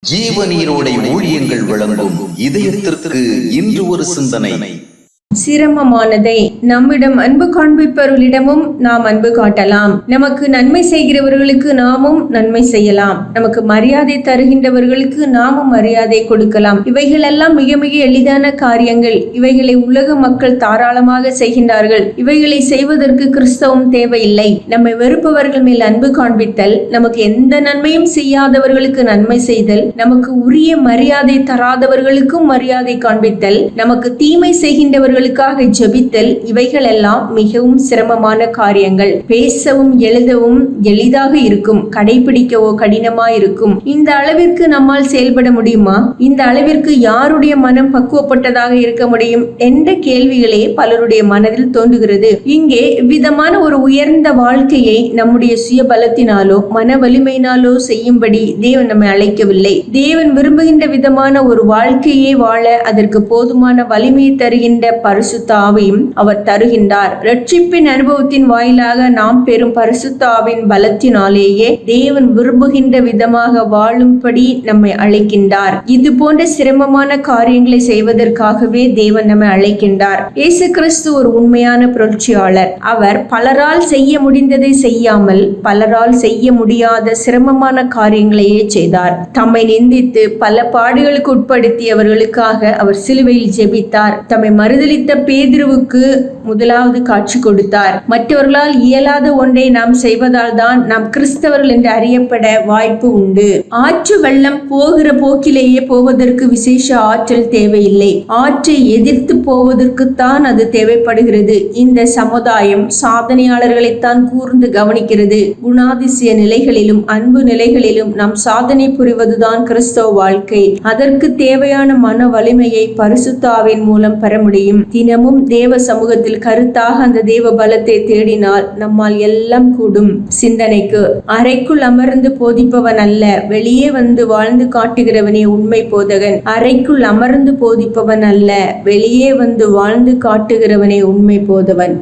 ஜீவநீரோடை ஊழியங்கள் வழங்கும் இதயத்திற்கு இன்று ஒரு சிந்தனை. சிரமமானதை நம்மிடம் அன்பு காண்பிப்பவர்களிடமும் நாம் அன்பு காட்டலாம். நமக்கு நன்மை செய்கிறவர்களுக்கு நாமும் நன்மை செய்யலாம். நமக்கு மரியாதை தருகின்றவர்களுக்கு நாமும் மரியாதை கொடுக்கலாம். இவைகளெல்லாம் மிக மிக எளிதான காரியங்கள். இவைகளை உலக மக்கள் தாராளமாக செய்கின்றார்கள். இவைகளை செய்வதற்கு கிறிஸ்தவம் தேவையில்லை. நம்மை வெறுப்பவர்கள் மேல் அன்பு காண்பித்தல், நமக்கு எந்த நன்மையும் செய்யாதவர்களுக்கு நன்மை செய்தல், நமக்கு உரிய மரியாதை தராதவர்களுக்கும் மரியாதை காண்பித்தல், நமக்கு தீமை செய்கின்றவர்கள் ஜெபித்தல், இவைகள் எல்லாம் மிகவும் சிரமமான காரியங்கள். பேசவும் எழுதவும் எளிதாக இருக்கும், கடைபிடிக்கவோ கடினமா இருக்கும். இந்த அளவிற்கு நம்மால் செயல்பட முடியுமா? இந்த அளவிற்கு யாருடைய மனம் பக்குவப்பட்டதாக இருக்க முடியும் என்ற கேள்விகளே பலருடைய மனதில் தோன்றுகிறது. இங்கே விதமான ஒரு உயர்ந்த வாழ்க்கையை நம்முடைய சுய பலத்தினாலோ மன வலிமையினாலோ செய்யும்படி தேவன் நம்மை அழைக்கவில்லை. தேவன் விரும்புகின்ற விதமான ஒரு வாழ்க்கையை வாழ அதற்கு போதுமான வலிமையை தருகின்ற பரிசுத்த ஆவியும் அவர் தருகின்றார். ரட்சிப்பின் அனுபவத்தின் வாயிலாக நாம் பெறும் பரிசுத்த ஆவியின் பலத்தினாலேயே தேவன் விரும்புகின்ற விதமாக வாழும்படி நம்மை அழைக்கின்றார். இது போன்ற சிரமமான காரியங்களை செய்வதற்காகவே தேவன் நம்மை அழைக்கின்றார். இயேசு கிறிஸ்து ஒரு உண்மையான புரட்சியாளர். அவர் பலரால் செய்ய முடிந்ததை செய்யாமல் பலரால் செய்ய முடியாத சிரமமான காரியங்களையே செய்தார். தம்மை நிந்தித்து பல பாடுகளுக்கு உட்படுத்தியவர்களுக்காக அவர் சிலுவையில் ஜெபித்தார். தம்மை மறுதலித்த பேதுருவுக்கு முதலாவது காட்சி கொடுத்தார். மற்றவர்களால் இயலாத ஒன்றை நாம் செய்வதால் தான் நாம் கிறிஸ்தவர்கள் என்று அறியப்பட வாய்ப்பு உண்டு. ஆற்று வெள்ளம் போகிற போக்கிலேயே போவதற்கு விசேஷ ஆற்றல் தேவையில்லை. ஆற்றை எதிர்த்து போவதற்குத்தான் அது தேவைப்படுகிறது. இந்த சமுதாயம் சாதனையாளர்களைத்தான் கூர்ந்து கவனிக்கிறது. குணாதிசய நிலைகளிலும் அன்பு நிலைகளிலும் நாம் சாதனை புரிவதுதான் கிறிஸ்தவ வாழ்க்கை. அதற்கு தேவையான மன வலிமையை பரிசுத்த ஆவியின் மூலம் பெற முடியும். தினமும் தேவ சமூகத்தில் கருத்தாக அந்த தேவ பலத்தை தேடினால் நம்மால் எல்லாம் கூடும். சிந்தனைக்கு, அறைக்குள் அமர்ந்து போதிப்பவன் அல்ல, வெளியே வந்து வாழ்ந்து காட்டுகிறவனே உண்மை போதகன். அறைக்குள் அமர்ந்து போதிப்பவன் அல்ல, வெளியே வந்து வாழ்ந்து காட்டுகிறவனே உண்மை போதவன்.